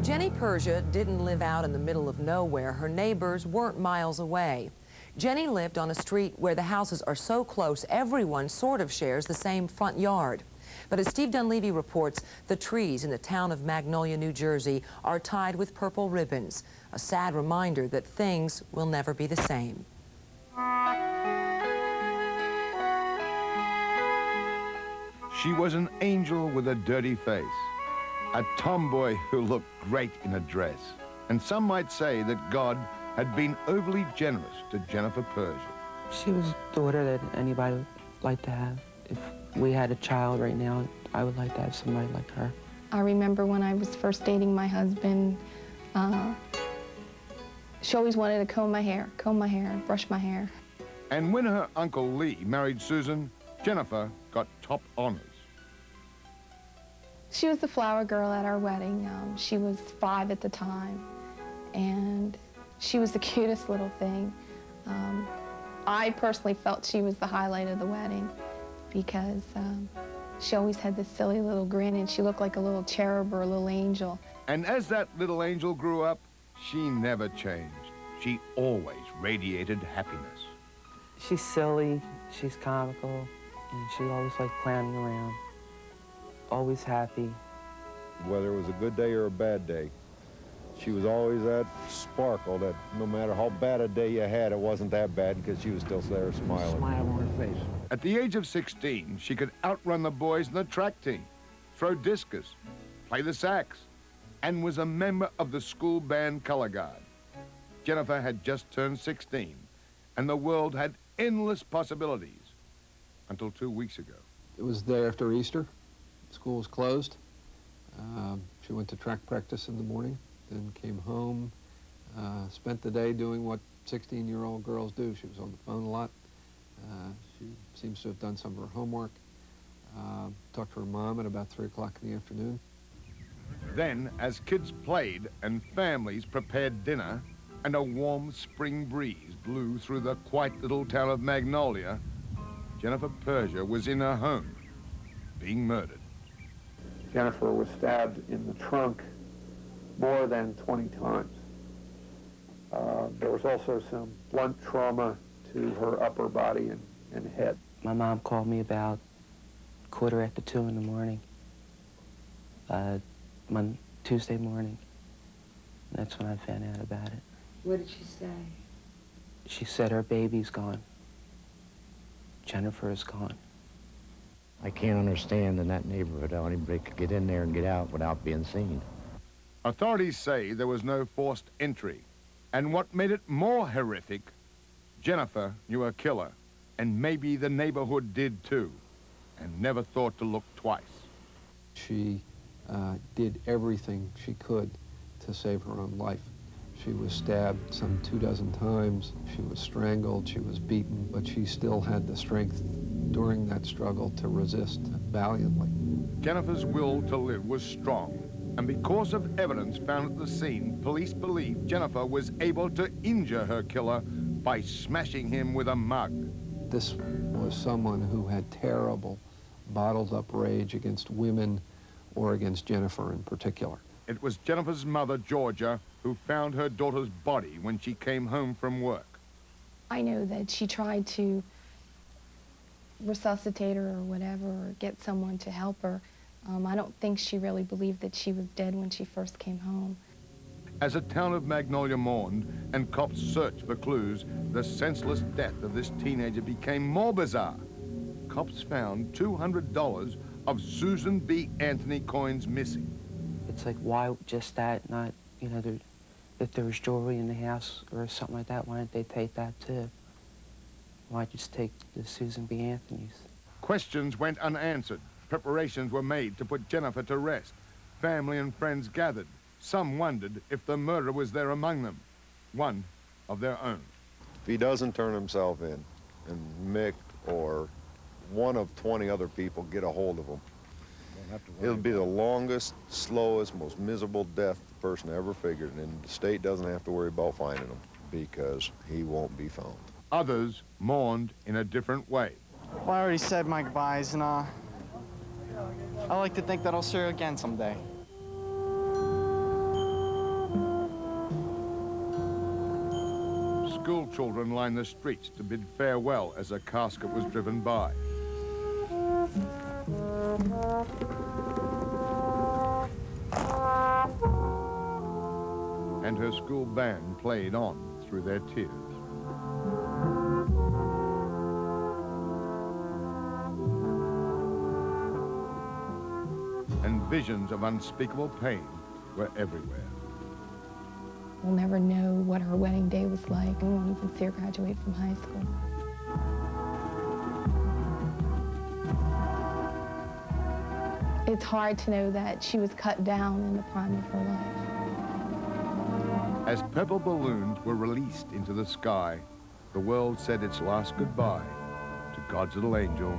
Jenny Persia didn't live out in the middle of nowhere. Her neighbors weren't miles away. Jenny lived on a street where the houses are so close, everyone sort of shares the same front yard. But as Steve Dunleavy reports, the trees in the town of Magnolia, New Jersey are tied with purple ribbons, a sad reminder that things will never be the same. She was an angel with a dirty face, a tomboy who looked great in a dress. And some might say that God had been overly generous to Jennifer Persia. She was a daughter that anybody would like to have. If we had a child right now, I would like to have somebody like her. I remember when I was first dating my husband, she always wanted to comb my hair, brush my hair. And when her Uncle Lee married Susan, Jennifer got top honors. She was the flower girl at our wedding. She was 5 at the time, and she was the cutest little thing. I personally felt she was the highlight of the wedding because she always had this silly little grin, and she looked like a little cherub or a little angel. And as that little angel grew up, she never changed. She always radiated happiness. She's silly, she's comical, and she always liked clowning around. Always happy. Whether it was a good day or a bad day, she was always that sparkle that no matter how bad a day you had, it wasn't that bad because she was still there smiling. Smile on her face. At the age of 16, she could outrun the boys in the track team, throw discus, play the sax, and was a member of the school band color guard. Jennifer had just turned 16, and the world had endless possibilities until 2 weeks ago. It was the day after Easter. School was closed. She went to track practice in the morning, then came home, spent the day doing what 16-year-old girls do. She was on the phone a lot. She seems to have done some of her homework. Talked to her mom at about 3 o'clock in the afternoon. Then, as kids played and families prepared dinner, and a warm spring breeze blew through the quiet little town of Magnolia, Jennifer Persia was in her home, being murdered. Jennifer was stabbed in the trunk more than 20 times. There was also some blunt trauma to her upper body and head. My mom called me about 2:45 in the morning, Tuesday morning. That's when I found out about it. What did she say? She said her baby's gone. Jennifer is gone. I can't understand in that neighborhood how anybody could get in there and get out without being seen. Authorities say there was no forced entry. And what made it more horrific, Jennifer knew her killer, and maybe the neighborhood did too, and never thought to look twice. She did everything she could to save her own life. She was stabbed some 24 times. She was strangled, she was beaten, but she still had the strength during that struggle to resist valiantly. Jennifer's will to live was strong, and because of evidence found at the scene, police believe Jennifer was able to injure her killer by smashing him with a mug. This was someone who had terrible bottled-up rage against women or against Jennifer in particular. It was Jennifer's mother, Georgia, who found her daughter's body when she came home from work. I know that she tried to resuscitate her or whatever, or get someone to help her. I don't think she really believed that she was dead when she first came home. As the town of Magnolia mourned and cops searched for clues, the senseless death of this teenager became more bizarre. Cops found $200 of Susan B. Anthony coins missing. It's like, why just that, not, you know, if there was jewelry in the house or something like that, why didn't they take that too? Why just take the Susan B. Anthony's? Questions went unanswered. Preparations were made to put Jennifer to rest. Family and friends gathered. Some wondered if the murderer was there among them, one of their own. If he doesn't turn himself in, and Mick or one of 20 other people get a hold of him, it'll be the longest, slowest, most miserable death the person ever figured, and the state doesn't have to worry about finding him because he won't be found. Others mourned in a different way. Well, I already said my goodbyes, and I like to think that I'll see her again someday. School children lined the streets to bid farewell as a casket was driven by. And her school band played on through their tears. And visions of unspeakable pain were everywhere. We'll never know what her wedding day was like. We won't even see her graduate from high school. It's hard to know that she was cut down in the prime of her life. As purple balloons were released into the sky, the world said its last goodbye to God's little angel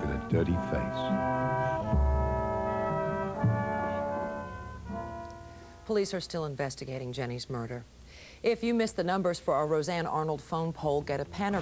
with a dirty face. Police are still investigating Jenny's murder. If you missed the numbers for our Roseanne Arnold phone poll, get a pen or